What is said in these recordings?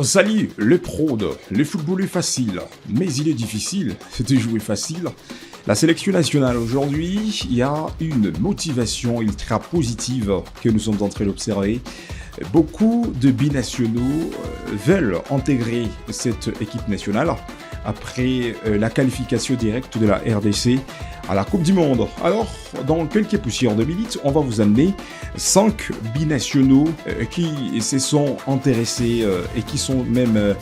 Salut les pros, le football est facile, mais il est difficile de jouer facile. La sélection nationale aujourd'hui, il y a une motivation ultra positive que nous sommes en train d'observer. Beaucoup de binationaux veulent intégrer cette équipe nationale après la qualification directe de la RDC à la Coupe du Monde. Alors, dans quelques poussières de minutes, on va vous amener 5 binationaux qui se sont intéressés et qui sont même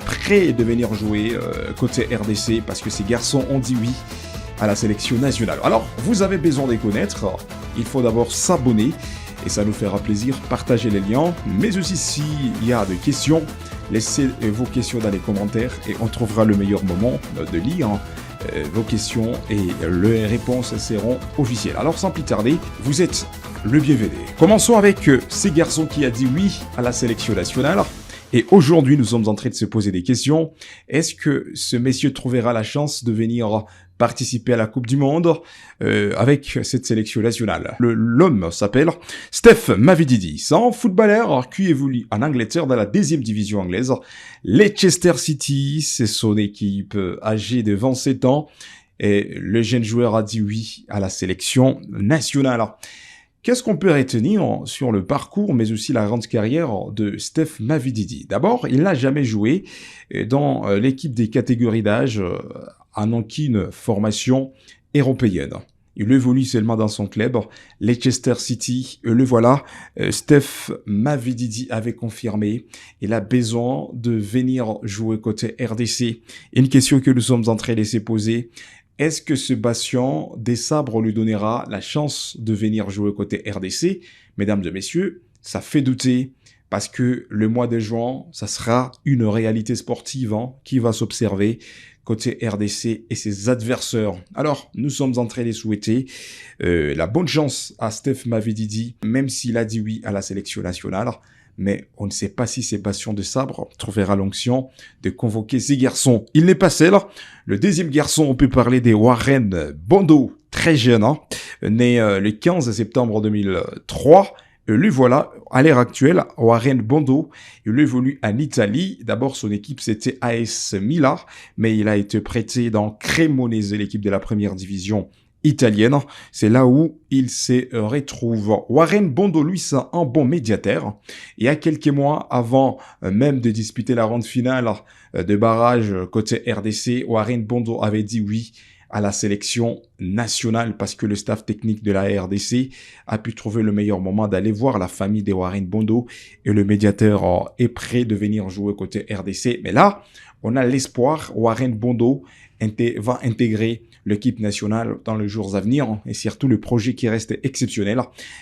prêts de venir jouer côté RDC parce que ces garçons ont dit oui à la sélection nationale. Alors, vous avez besoin de les connaître. Il faut d'abord s'abonner et ça nous fera plaisir partager les liens. Mais aussi, s'il y a des questions, laissez vos questions dans les commentaires et on trouvera le meilleur moment de lire vos questions et les réponses seront officielles. Alors, sans plus tarder, vous êtes le bienvenu. Commençons avec ces garçons qui a dit oui à la sélection nationale. Et aujourd'hui, nous sommes en train de se poser des questions. Est-ce que ce monsieur trouvera la chance de venir participer à la Coupe du Monde avec cette sélection nationale? L'homme s'appelle Steph Mavididi. C'est un footballeur qui évolue en Angleterre dans la 2e division anglaise. Leicester City, c'est son équipe âgée de 27 ans. Et le jeune joueur a dit oui à la sélection nationale. Qu'est-ce qu'on peut retenir sur le parcours, mais aussi la grande carrière de Steph Mavididi? D'abord, il n'a jamais joué dans l'équipe des catégories d'âge en aucune formation européenne. Il évolue seulement dans son club, Leicester City. Le voilà, Steph Mavididi avait confirmé. Il a besoin de venir jouer côté RDC. Une question que nous sommes en train de se poser. Est-ce que ce Bastien des Sabres lui donnera la chance de venir jouer côté RDC? Mesdames et messieurs, ça fait douter parce que le mois de juin, ça sera une réalité sportive qui va s'observer côté RDC et ses adversaires. Alors, nous sommes en train de souhaiter la bonne chance à Steph Mavididi, même s'il a dit oui à la sélection nationale. Mais on ne sait pas si Sébastien de Sabre trouvera l'onction de convoquer ces garçons. Il n'est pas seul. Le deuxième garçon, on peut parler des Warren Bondo, très jeune, né le 15 septembre 2003. Le voilà, à l'heure actuelle, Warren Bondo, il évolue en Italie. D'abord, son équipe, c'était AS Milan, mais il a été prêté dans Cremonese, l'équipe de la première division italienne. C'est là où il se retrouve. Warren Bondo, lui, c'est un bon médiateur. Il y a quelques mois, avant même de disputer la ronde finale de barrage côté RDC, Warren Bondo avait dit oui à la sélection nationale parce que le staff technique de la RDC a pu trouver le meilleur moment d'aller voir la famille de Warren Bondo et le médiateur est prêt de venir jouer côté RDC. Mais là, on a l'espoir, Warren Bondo va intégrer l'équipe nationale dans les jours à venir et surtout le projet qui reste exceptionnel,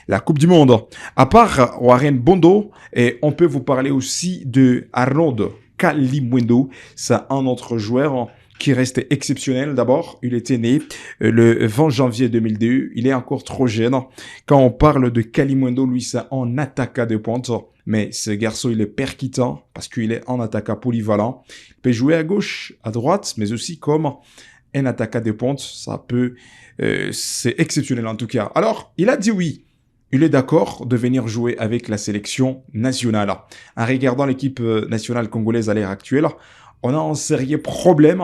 la Coupe du Monde. À part Warren Bondo, et on peut vous parler aussi de Arnaud Kalimuendo, c'est un autre joueur qui reste exceptionnel. D'abord, il était né le 20 janvier 2002. Il est encore trop jeune. Quand on parle de Kalimuendo, lui, c'est un attaquant de pointe. Mais ce garçon, il est percutant parce qu'il est un attaquant polyvalent. Il peut jouer à gauche, à droite, mais aussi comme un attaquant de pointe. Ça peut, c'est exceptionnel en tout cas. Alors, il a dit oui. Il est d'accord de venir jouer avec la sélection nationale. En regardant l'équipe nationale congolaise à l'heure actuelle, on a un sérieux problème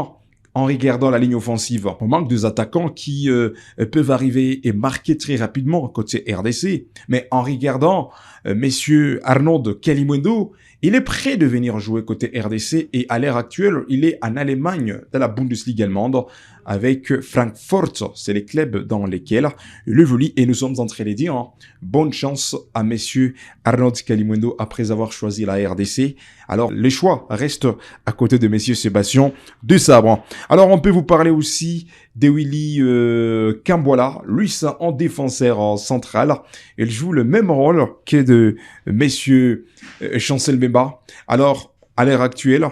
en regardant la ligne offensive. On manque des attaquants qui peuvent arriver et marquer très rapidement côté RDC. Mais en regardant messieurs Arnaud Kalimuendo, il est prêt de venir jouer côté RDC et à l'heure actuelle, il est en Allemagne dans la Bundesliga allemande avec Frankfurt. C'est les clubs dans lesquels il évolue et nous sommes en train de dire bonne chance à messieurs Arnaud Kalimuendo après avoir choisi la RDC. Alors, les choix restent à côté de messieurs Sébastien de Sabre. Alors, on peut vous parler aussi de Willy Kambwala. Lui, c'est un défenseur central. Il joue le même rôle que de messieurs Chancel Bemba. Alors, à l'heure actuelle,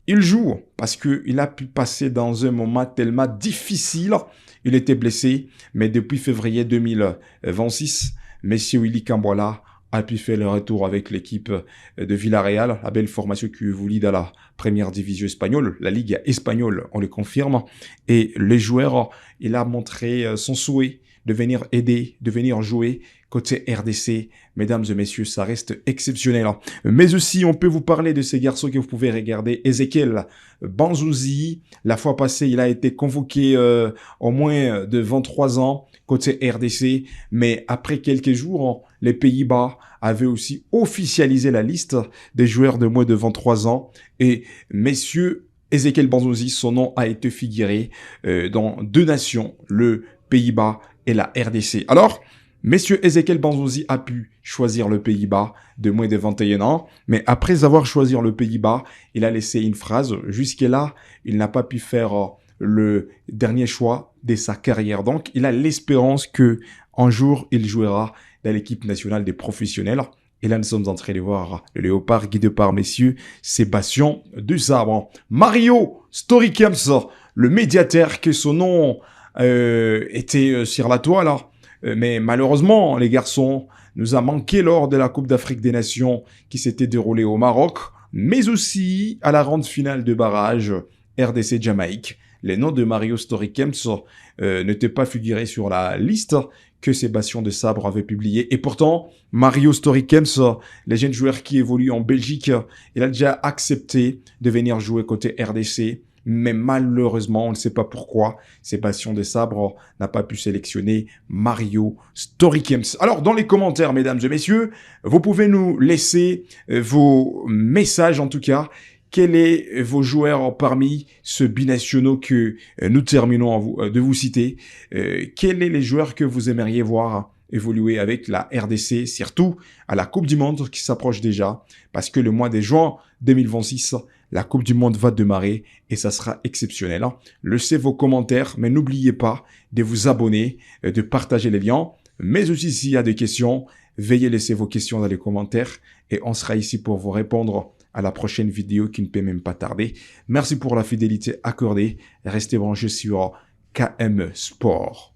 il joue parce qu'il a pu passer dans un moment tellement difficile. Il était blessé, mais depuis février 2026, messieurs Willy Kambwala a pu faire le retour avec l'équipe de Villarreal, la belle formation qui évolue dans la première division espagnole, la Ligue espagnole, on le confirme. Et les joueurs, il a montré son souhait de venir aider, de venir jouer côté RDC. Mesdames et messieurs, ça reste exceptionnel. Mais aussi, on peut vous parler de ces garçons que vous pouvez regarder. Ezekiel Banzouzi, la fois passée, il a été convoqué au moins de 23 ans côté RDC. Mais après quelques jours, les Pays-Bas avaient aussi officialisé la liste des joueurs de moins de 23 ans. Et messieurs, Ezekiel Banzouzi, son nom a été figuré dans 2 nations, le Pays-Bas et la RDC. Alors, messieurs, Ezekiel Banzouzi a pu choisir le Pays-Bas de moins de 21 ans, mais après avoir choisi le Pays-Bas, il a laissé une phrase. Jusque-là, il n'a pas pu faire le dernier choix de sa carrière. Donc, il a l'espérance que un jour, il jouera dans l'équipe nationale des professionnels. Et là, nous sommes en train de voir le léopard guidé par messieurs Sébastien Desabre. Mario Storikems, le médiateur, que son nom était sur la toile. Mais malheureusement, les garçons, nous a manqué lors de la Coupe d'Afrique des Nations qui s'était déroulée au Maroc, mais aussi à la ronde finale de barrage RDC-Jamaïque. Les noms de Mario Storikems n'étaient pas figurés sur la liste que Sébastien Desabre avait publiée. Et pourtant, Mario Storikems, les jeunes joueurs qui évoluent en Belgique, il a déjà accepté de venir jouer côté RDC. Mais malheureusement, on ne sait pas pourquoi, Sébastien Desabre n'a pas pu sélectionner Mario Storikems. Alors, dans les commentaires, mesdames et messieurs, vous pouvez nous laisser vos messages, en tout cas. Quels sont vos joueurs parmi ceux binationaux que nous terminons de vous citer? Quels sont les joueurs que vous aimeriez voir évoluer avec la RDC, surtout à la Coupe du Monde qui s'approche déjà, parce que le mois de juin 2026, la Coupe du Monde va démarrer et ça sera exceptionnel. Laissez vos commentaires, mais n'oubliez pas de vous abonner, de partager les liens. Mais aussi, s'il y a des questions, veuillez laisser vos questions dans les commentaires et on sera ici pour vous répondre à la prochaine vidéo qui ne peut même pas tarder. Merci pour la fidélité accordée. Restez branchés sur KM Sport.